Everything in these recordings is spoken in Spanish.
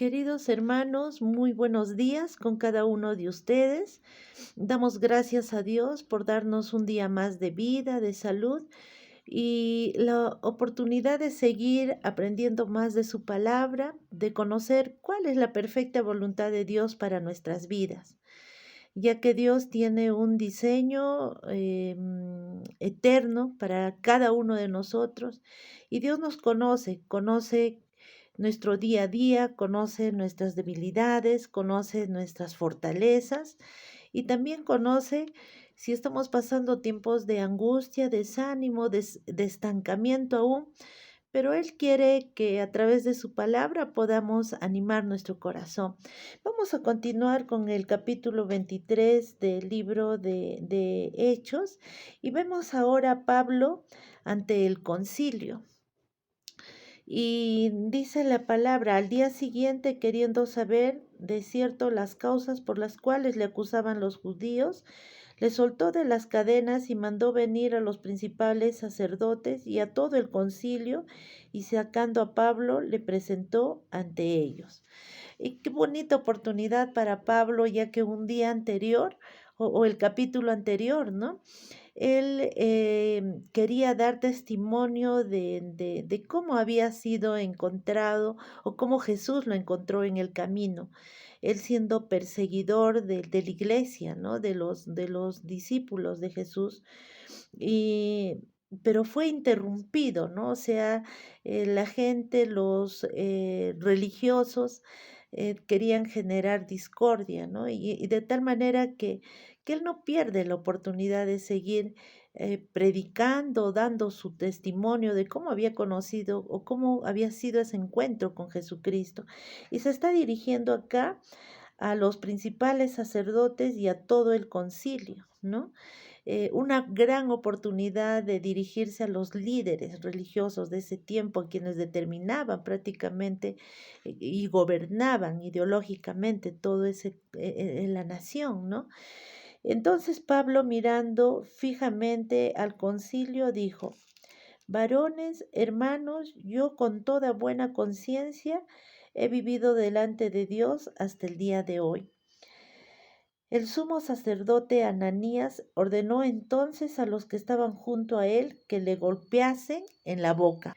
Queridos hermanos, muy buenos días con cada uno de ustedes. Damos gracias a Dios por darnos un día más de vida, de salud y la oportunidad de seguir aprendiendo más de su palabra, de conocer cuál es la perfecta voluntad de Dios para nuestras vidas, ya que Dios tiene un diseño eterno para cada uno de nosotros y Dios nos conoce nuestro día a día, conoce nuestras debilidades, conoce nuestras fortalezas y también conoce si estamos pasando tiempos de angustia, desánimo, de estancamiento aún, pero Él quiere que a través de su palabra podamos animar nuestro corazón. Vamos a continuar con el capítulo 23 del libro de Hechos y vemos ahora a Pablo ante el concilio. Y dice la palabra, al día siguiente, queriendo saber de cierto las causas por las cuales le acusaban los judíos, le soltó de las cadenas y mandó venir a los principales sacerdotes y a todo el concilio, y sacando a Pablo le presentó ante ellos. Y qué bonita oportunidad para Pablo, ya que un día anterior, o el capítulo anterior, ¿no? Él quería dar testimonio de cómo había sido encontrado o cómo Jesús lo encontró en el camino. Él siendo perseguidor de la iglesia, ¿no? De los discípulos de Jesús. Y, pero fue interrumpido, ¿no? O sea, la gente, los religiosos, querían generar discordia, ¿no? Y de tal manera que él no pierde la oportunidad de seguir predicando, dando su testimonio de cómo había conocido o cómo había sido ese encuentro con Jesucristo. Y se está dirigiendo acá a los principales sacerdotes y a todo el concilio, ¿no? Una gran oportunidad de dirigirse a los líderes religiosos de ese tiempo, quienes determinaban prácticamente y gobernaban ideológicamente todo ese en la nación, ¿no? Entonces Pablo, mirando fijamente al concilio, dijo: Varones, hermanos, yo con toda buena conciencia he vivido delante de Dios hasta el día de hoy. El sumo sacerdote Ananías ordenó entonces a los que estaban junto a él que le golpeasen en la boca.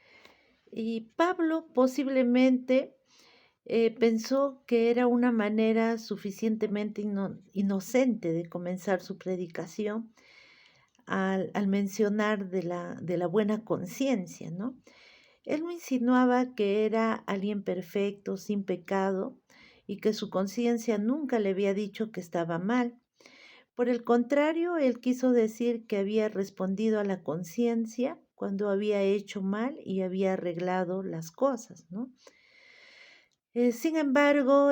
Y Pablo posiblemente pensó que era una manera suficientemente inocente de comenzar su predicación al mencionar de la buena conciencia, ¿no? Él no insinuaba que era alguien perfecto, sin pecado, y que su conciencia nunca le había dicho que estaba mal. Por el contrario, él quiso decir que había respondido a la conciencia cuando había hecho mal y había arreglado las cosas, ¿no? Sin embargo,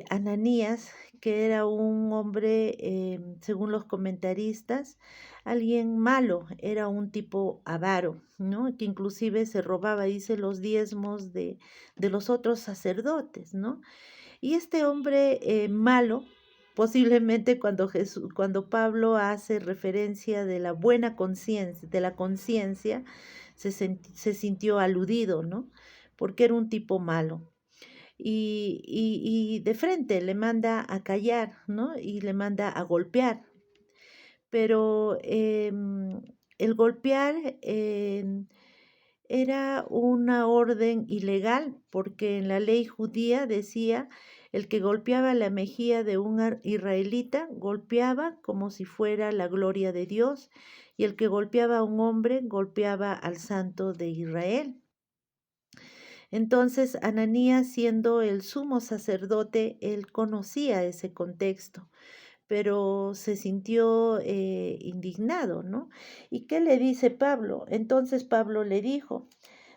Ananías, que era un hombre, según los comentaristas, alguien malo, era un tipo avaro, ¿no? Que inclusive se robaba, dice, los diezmos de los otros sacerdotes, ¿no? Y este hombre malo, posiblemente cuando Pablo hace referencia de la buena conciencia, de la conciencia, se sintió aludido, ¿no? Porque era un tipo malo y de frente le manda a callar, ¿no? Y le manda a golpear. Pero el golpear era una orden ilegal, porque en la ley judía decía, el que golpeaba la mejilla de un israelita golpeaba como si fuera la gloria de Dios, y el que golpeaba a un hombre golpeaba al santo de Israel. Entonces, Ananías, siendo el sumo sacerdote, él conocía ese contexto, pero se sintió indignado, ¿no? ¿Y qué le dice Pablo? Entonces Pablo le dijo: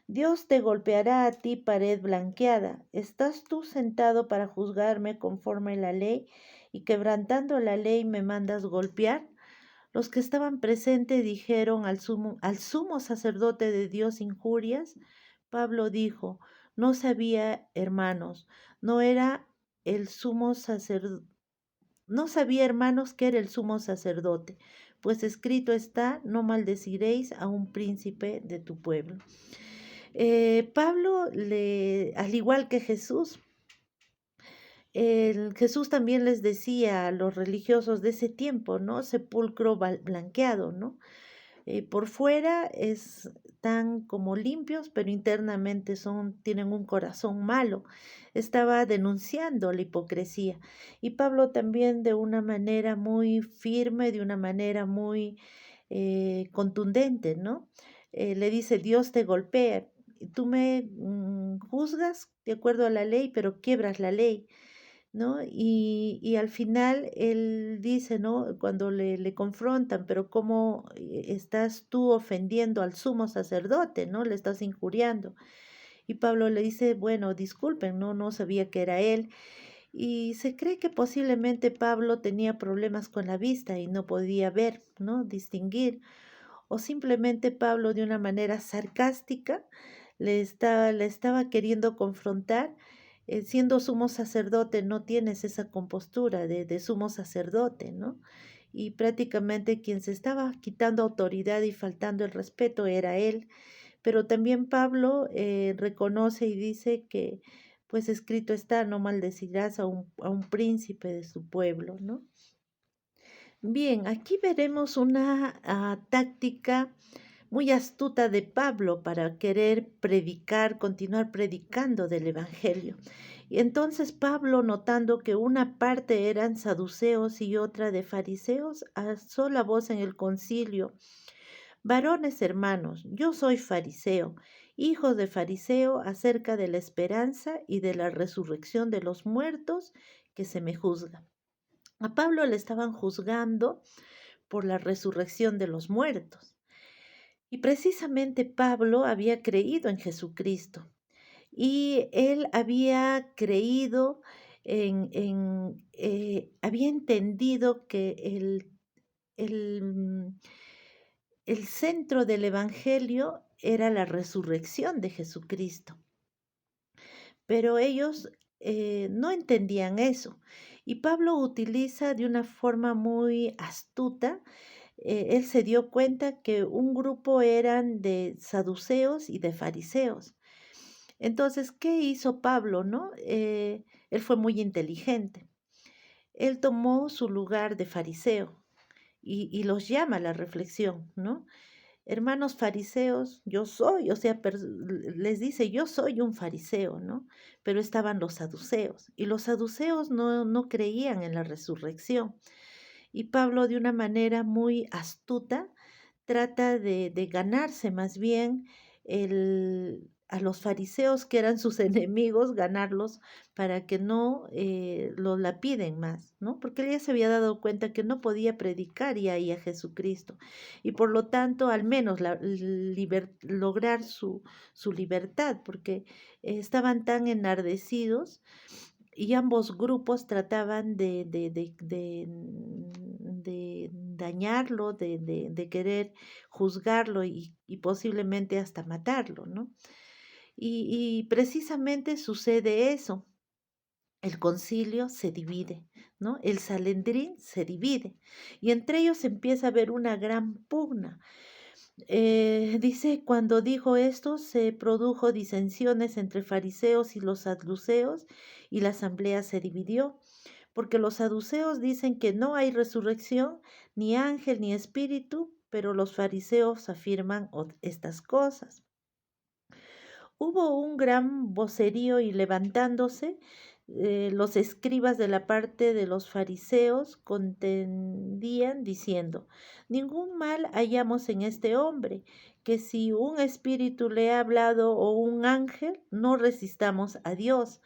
Dios te golpeará a ti, pared blanqueada. ¿Estás tú sentado para juzgarme conforme a la ley y quebrantando la ley me mandas golpear? Los que estaban presentes dijeron al sumo sacerdote de Dios injurias. Pablo dijo: No sabía, hermanos, no era el sumo sacerdote, no sabía, hermanos, que era el sumo sacerdote, pues escrito está: no maldeciréis a un príncipe de tu pueblo. Pablo, al igual que Jesús, Jesús también les decía a los religiosos de ese tiempo, ¿no? Sepulcro blanqueado, ¿no? Por fuera están como limpios, pero internamente tienen un corazón malo. Estaba denunciando la hipocresía. Y Pablo también de una manera muy firme, de una manera muy contundente, ¿no? Le dice, Dios te golpea. Y tú me juzgas de acuerdo a la ley, pero quiebras la ley. ¿No? Y al final él dice, ¿no? Cuando le confrontan, pero ¿cómo estás tú ofendiendo al sumo sacerdote, ¿no? Le estás injuriando. Y Pablo le dice, bueno, disculpen, no sabía que era él. Y se cree que posiblemente Pablo tenía problemas con la vista y no podía ver, ¿no? Distinguir. O simplemente Pablo de una manera sarcástica le estaba queriendo confrontar. Siendo sumo sacerdote no tienes esa compostura de sumo sacerdote, ¿no? Y prácticamente quien se estaba quitando autoridad y faltando el respeto era él. Pero también Pablo reconoce y dice que, pues escrito está, no maldecirás a un príncipe de su pueblo, ¿no? Bien, aquí veremos una táctica muy astuta de Pablo para querer predicar, continuar predicando del Evangelio. Y entonces Pablo, notando que una parte eran saduceos y otra de fariseos, alzó la voz en el concilio: varones hermanos, yo soy fariseo, hijos de fariseo, acerca de la esperanza y de la resurrección de los muertos que se me juzga. A Pablo le estaban juzgando por la resurrección de los muertos. Y precisamente Pablo había creído en Jesucristo y él había creído había entendido que el, mm, el centro del Evangelio era la resurrección de Jesucristo. Pero ellos no entendían eso. Y Pablo utiliza de una forma muy astuta. Él se dio cuenta que un grupo eran de saduceos y de fariseos. Entonces, ¿qué hizo Pablo, no? Él fue muy inteligente. Él tomó su lugar de fariseo y los llama a la reflexión, ¿no? Hermanos fariseos, yo soy, o sea, les dice, yo soy un fariseo, ¿no? Pero estaban los saduceos y los saduceos no creían en la resurrección. Y Pablo, de una manera muy astuta, trata de ganarse más bien a los fariseos que eran sus enemigos, ganarlos para que no lo lapiden más, ¿no? Porque él ya se había dado cuenta que no podía predicar ya ahí a Jesucristo y por lo tanto al menos lograr su libertad, porque estaban tan enardecidos y ambos grupos trataban de dañarlo, de querer juzgarlo y posiblemente hasta matarlo, ¿no? Y precisamente sucede eso. El concilio se divide, ¿no? El Sanedrín se divide y entre ellos empieza a haber una gran pugna. Dice, cuando dijo esto, se produjo disensiones entre fariseos y los saduceos y la asamblea se dividió, porque los saduceos dicen que no hay resurrección, ni ángel, ni espíritu, pero los fariseos afirman estas cosas. Hubo un gran vocerío y levantándose, los escribas de la parte de los fariseos contendían diciendo, ningún mal hallamos en este hombre, que si un espíritu le ha hablado o un ángel, no resistamos a Dios.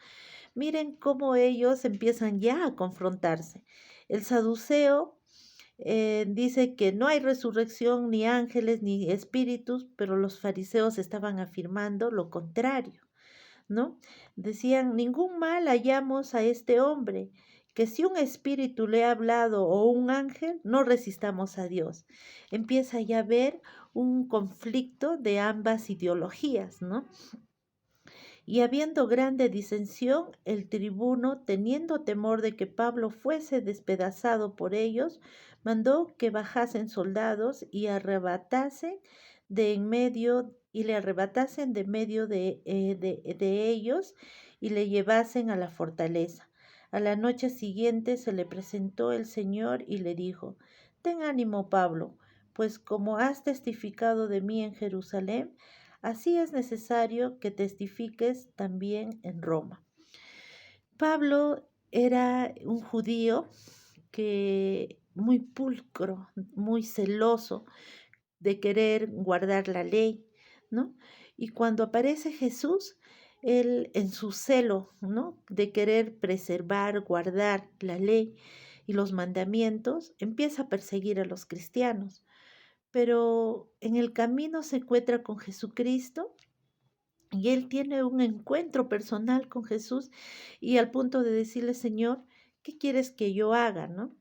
Miren cómo ellos empiezan ya a confrontarse. El saduceo dice que no hay resurrección, ni ángeles, ni espíritus, pero los fariseos estaban afirmando lo contrario, ¿no? Decían, ningún mal hallamos a este hombre, que si un espíritu le ha hablado o un ángel, no resistamos a Dios. Empieza ya a haber un conflicto de ambas ideologías, ¿no? Y habiendo grande disensión, el tribuno, teniendo temor de que Pablo fuese despedazado por ellos, mandó que bajasen soldados y arrebatasen de en medio y le arrebatasen de medio de ellos y le llevasen a la fortaleza. A la noche siguiente se le presentó el Señor y le dijo, ten ánimo, Pablo, pues como has testificado de mí en Jerusalén, así es necesario que testifiques también en Roma. Pablo era un judío que muy pulcro, muy celoso de querer guardar la ley, ¿no? Y cuando aparece Jesús, él en su celo, ¿no? De querer preservar, guardar la ley y los mandamientos, empieza a perseguir a los cristianos. Pero en el camino se encuentra con Jesucristo y él tiene un encuentro personal con Jesús y al punto de decirle, Señor, ¿qué quieres que yo haga, no?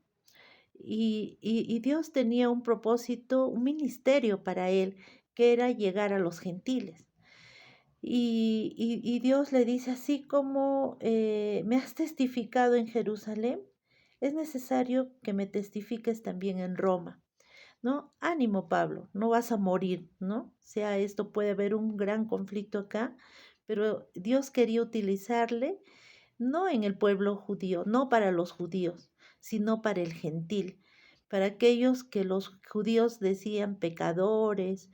Y Dios tenía un propósito, un ministerio para él, que era llegar a los gentiles. Y Dios le dice, así como me has testificado en Jerusalén, es necesario que me testifiques también en Roma, ¿no? Ánimo, Pablo, no vas a morir, ¿no? O sea, esto puede haber un gran conflicto acá, pero Dios quería utilizarle no en el pueblo judío, no para los judíos, sino para el gentil, para aquellos que los judíos decían pecadores,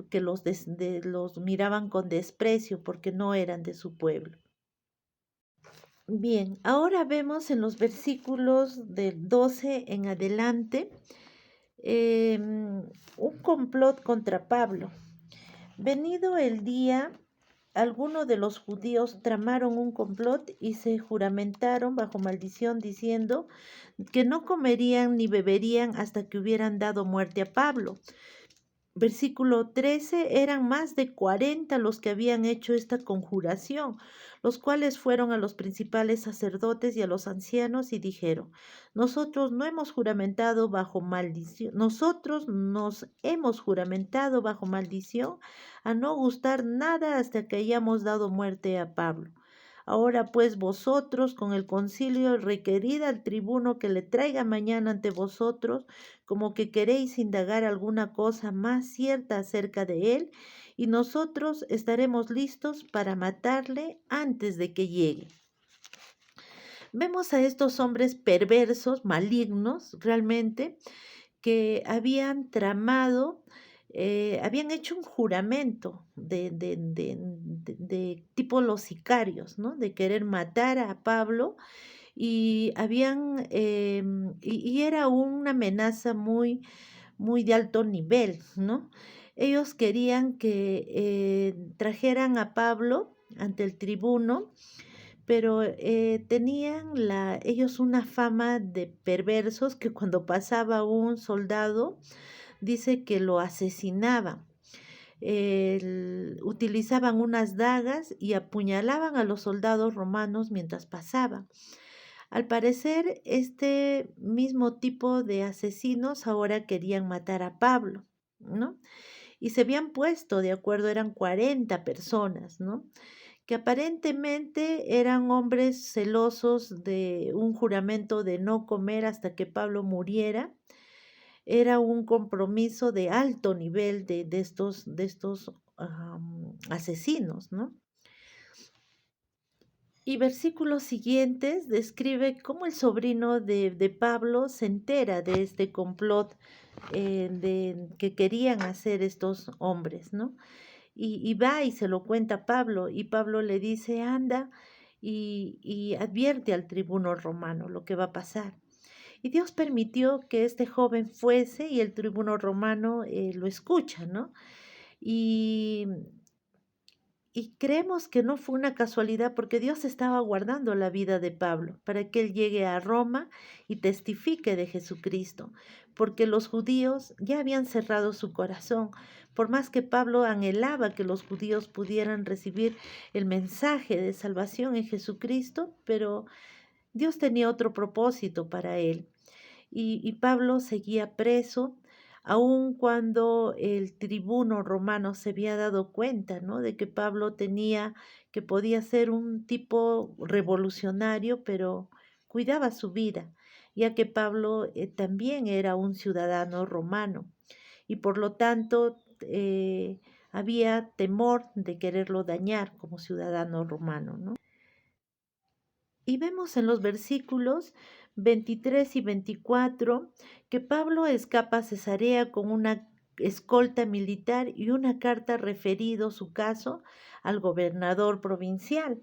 que los miraban con desprecio porque no eran de su pueblo. Bien, ahora vemos en los versículos del 12 en adelante un complot contra Pablo. Venido el día, algunos de los judíos tramaron un complot y se juramentaron bajo maldición diciendo que no comerían ni beberían hasta que hubieran dado muerte a Pablo. Versículo 13, eran más de 40 los que habían hecho esta conjuración, los cuales fueron a los principales sacerdotes y a los ancianos y dijeron, nosotros no hemos juramentado bajo maldición, nosotros nos hemos juramentado bajo maldición a no gustar nada hasta que hayamos dado muerte a Pablo. Ahora pues vosotros con el concilio requerid al tribuno que le traiga mañana ante vosotros como que queréis indagar alguna cosa más cierta acerca de él, y nosotros estaremos listos para matarle antes de que llegue. Vemos a estos hombres perversos, malignos, realmente, que habían tramado, habían hecho un juramento de tipo los sicarios, ¿no? De querer matar a Pablo y y era una amenaza muy de alto nivel, ¿no? Ellos querían que trajeran a Pablo ante el tribuno, pero tenían ellos una fama de perversos que cuando pasaba un soldado, dice que lo asesinaban. Utilizaban unas dagas y apuñalaban a los soldados romanos mientras pasaban. Al parecer, este mismo tipo de asesinos ahora querían matar a Pablo, ¿no? Y se habían puesto de acuerdo, eran 40 personas, ¿no? Que aparentemente eran hombres celosos de un juramento de no comer hasta que Pablo muriera. Era un compromiso de alto nivel de estos asesinos, ¿no? Y versículos siguientes describe cómo el sobrino de Pablo se entera de este complot que querían hacer estos hombres, ¿no? Y va y se lo cuenta a Pablo, y Pablo le dice, anda y advierte al tribuno romano lo que va a pasar. Y Dios permitió que este joven fuese y el tribuno romano lo escucha, ¿no? Y y creemos que no fue una casualidad porque Dios estaba guardando la vida de Pablo para que él llegue a Roma y testifique de Jesucristo, porque los judíos ya habían cerrado su corazón. Por más que Pablo anhelaba que los judíos pudieran recibir el mensaje de salvación en Jesucristo, pero Dios tenía otro propósito para él. Y Pablo seguía preso, aun cuando el tribuno romano se había dado cuenta, ¿no? De que Pablo que podía ser un tipo revolucionario, pero cuidaba su vida, ya que Pablo también era un ciudadano romano y por lo tanto había temor de quererlo dañar como ciudadano romano, ¿no? Y vemos en los versículos 23 y 24 que Pablo escapa a Cesarea con una escolta militar y una carta referido su caso al gobernador provincial,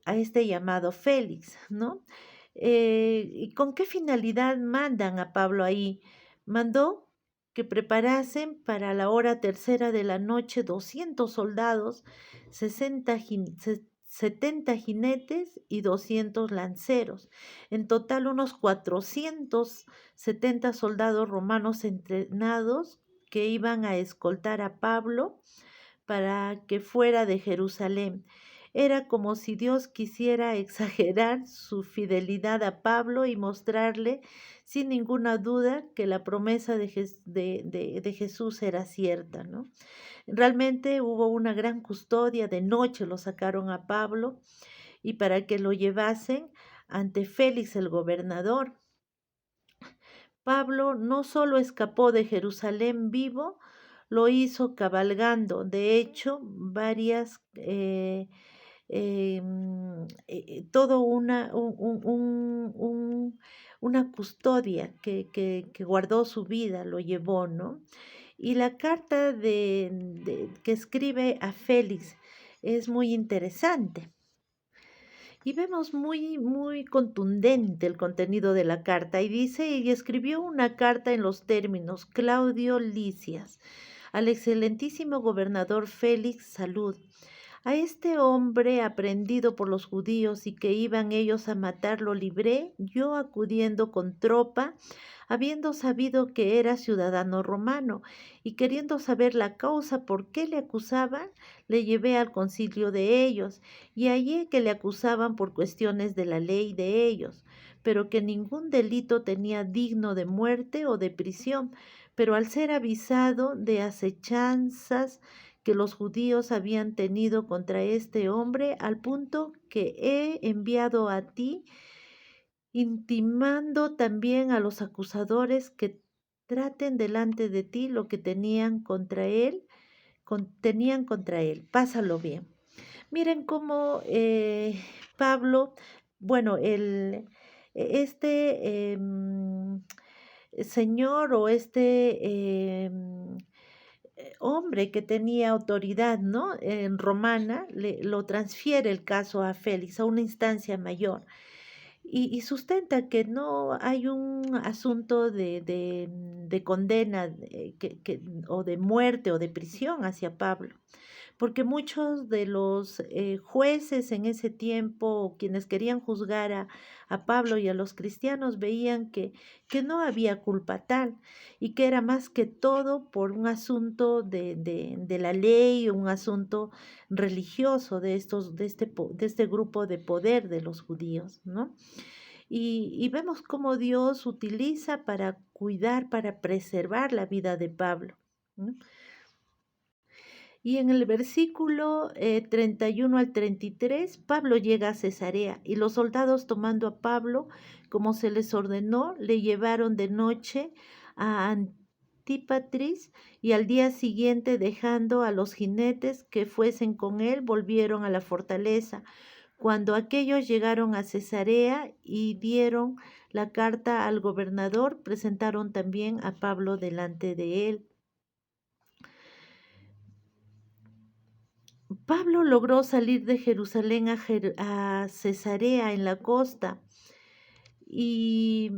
a este llamado Félix, ¿no? ¿Y con qué finalidad mandan a Pablo ahí? Mandó que preparasen para la hora tercera de la noche 200 soldados, 70 jinetes y 200 lanceros. En total unos 470 soldados romanos entrenados que iban a escoltar a Pablo para que fuera de Jerusalén. Era como si Dios quisiera exagerar su fidelidad a Pablo y mostrarle sin ninguna duda que la promesa de Jesús era cierta, ¿no? Realmente hubo una gran custodia, de noche lo sacaron a Pablo y para que lo llevasen ante Félix el gobernador. Pablo no solo escapó de Jerusalén vivo, lo hizo cabalgando. De hecho, varias, todo una custodia que guardó su vida, lo llevó, ¿no? Y la carta que escribe a Félix es muy interesante. Y vemos muy contundente el contenido de la carta. Y dice, y escribió una carta en los términos, Claudio Lisias, al excelentísimo gobernador Félix, salud. A este hombre aprendido por los judíos y que iban ellos a matarlo libré, yo acudiendo con tropa, habiendo sabido que era ciudadano romano y queriendo saber la causa por qué le acusaban, le llevé al concilio de ellos y hallé que le acusaban por cuestiones de la ley de ellos, pero que ningún delito tenía digno de muerte o de prisión, pero al ser avisado de acechanzas que los judíos habían tenido contra este hombre, al punto que he enviado a ti, intimando también a los acusadores que traten delante de ti lo que tenían contra él. Pásalo bien. Miren cómo Pablo, bueno, este señor o hombre que tenía autoridad, ¿no? En romana, lo transfiere el caso a Félix, a una instancia mayor. Y sustenta que no hay un asunto de condena o de muerte o de prisión hacia Pablo, porque muchos de los jueces en ese tiempo, quienes querían juzgar a Pablo y a los cristianos, veían que no había culpa tal y que era más que todo por un asunto de la ley, un asunto religioso de este grupo de poder de los judíos, ¿no? Y vemos cómo Dios utiliza para cuidar, para preservar la vida de Pablo, ¿no? Y en el versículo 31 al 33, Pablo llega a Cesarea y los soldados tomando a Pablo, como se les ordenó, le llevaron de noche a Antípatris y al día siguiente, dejando a los jinetes que fuesen con él, volvieron a la fortaleza. Cuando aquellos llegaron a Cesarea y dieron la carta al gobernador, presentaron también a Pablo delante de él. Pablo logró salir de Jerusalén a Cesarea en la costa y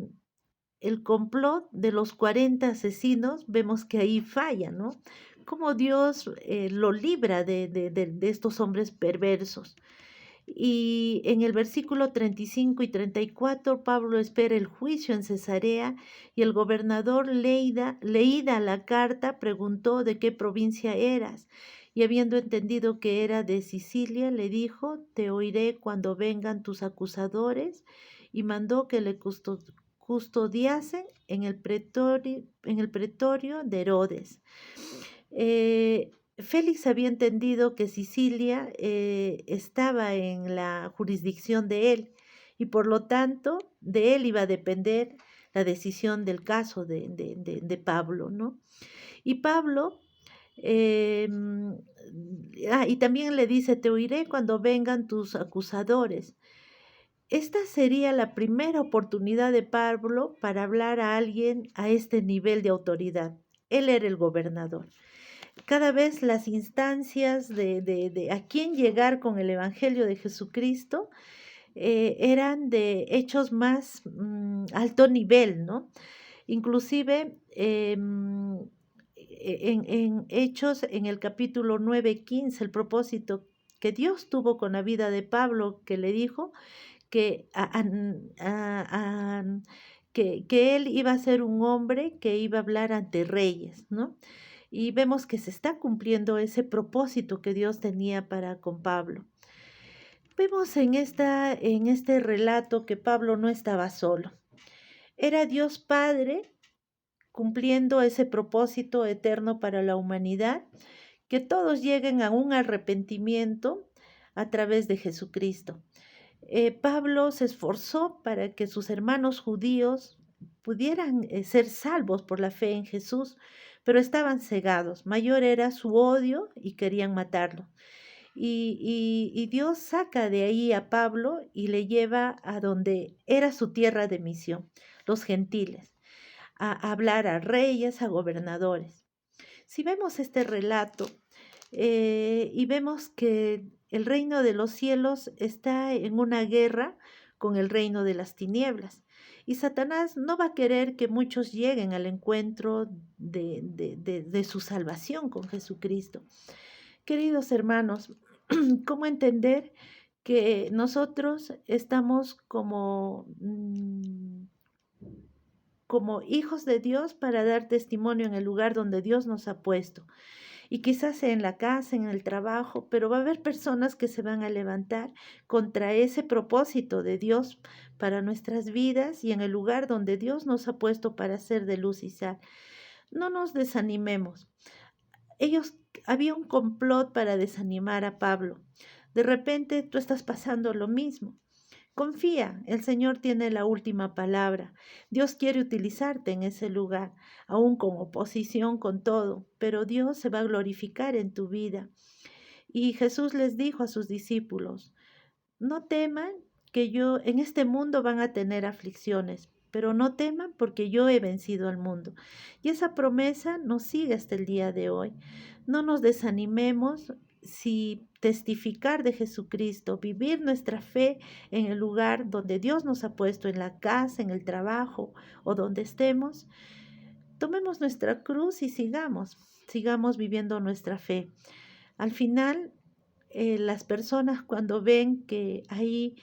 el complot de los 40 asesinos, vemos que ahí falla, ¿no? Cómo Dios lo libra de estos hombres perversos. Y en el versículo 35 y 34, Pablo espera el juicio en Cesarea y el gobernador leída la carta, preguntó de qué provincia eras. Y habiendo entendido que era de Sicilia, le dijo, te oiré cuando vengan tus acusadores, y mandó que le custodiasen en el pretorio de Herodes. Félix había entendido que Sicilia estaba en la jurisdicción de él y por lo tanto de él iba a depender la decisión del caso de Pablo, ¿no? Y Pablo, eh, y también le dice, te oiré cuando vengan tus acusadores. esta sería la primera oportunidad de Pablo para hablar a alguien a este nivel de autoridad. Él era el gobernador. Cada vez las instancias de a quién llegar con el Evangelio de Jesucristo eran de hechos más alto nivel, ¿no? Inclusive en Hechos, en el capítulo 9:15, el propósito que Dios tuvo con la vida de Pablo, que le dijo que, que él iba a ser un hombre que iba a hablar ante reyes, ¿no? Y vemos que se está cumpliendo ese propósito que Dios tenía para con Pablo. Vemos en este relato que Pablo no estaba solo. Era Dios Padre cumpliendo ese propósito eterno para la humanidad, que todos lleguen a un arrepentimiento a través de Jesucristo. Pablo se esforzó para que sus hermanos judíos pudieran ser salvos por la fe en Jesús, pero estaban cegados. Mayor era su odio y querían matarlo. Y Dios saca de ahí a Pablo y le lleva a donde era su tierra de misión, los gentiles, a hablar a reyes, a gobernadores. Si vemos este relato y vemos que el reino de los cielos está en una guerra con el reino de las tinieblas. Y Satanás no va a querer que muchos lleguen al encuentro de su salvación con Jesucristo. Queridos hermanos, ¿cómo entender que nosotros estamos como hijos de Dios para dar testimonio en el lugar donde Dios nos ha puesto? Y quizás sea en la casa, en el trabajo, pero va a haber personas que se van a levantar contra ese propósito de Dios para nuestras vidas y en el lugar donde Dios nos ha puesto para ser de luz y sal. No nos desanimemos. Había un complot para desanimar a Pablo. De repente tú estás pasando lo mismo. Confía, el Señor tiene la última palabra. Dios quiere utilizarte en ese lugar, aún con oposición, con todo, pero Dios se va a glorificar en tu vida. Y Jesús les dijo a sus discípulos, no teman que en este mundo van a tener aflicciones, pero no teman porque yo he vencido al mundo. Y esa promesa nos sigue hasta el día de hoy. No nos desanimemos si testificar de Jesucristo, vivir nuestra fe en el lugar donde Dios nos ha puesto, en la casa, en el trabajo o donde estemos. Tomemos nuestra cruz y sigamos viviendo nuestra fe. Al final, las personas cuando ven que hay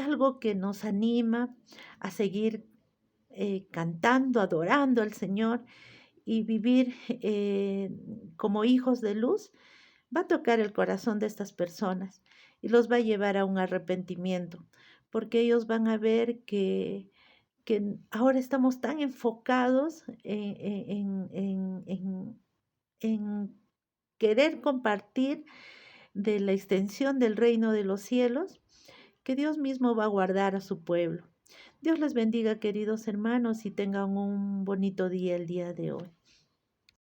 algo que nos anima a seguir cantando, adorando al Señor y vivir como hijos de luz, va a tocar el corazón de estas personas y los va a llevar a un arrepentimiento, porque ellos van a ver que ahora estamos tan enfocados en querer compartir de la extensión del reino de los cielos, que Dios mismo va a guardar a su pueblo. Dios les bendiga, queridos hermanos, y tengan un bonito día el día de hoy.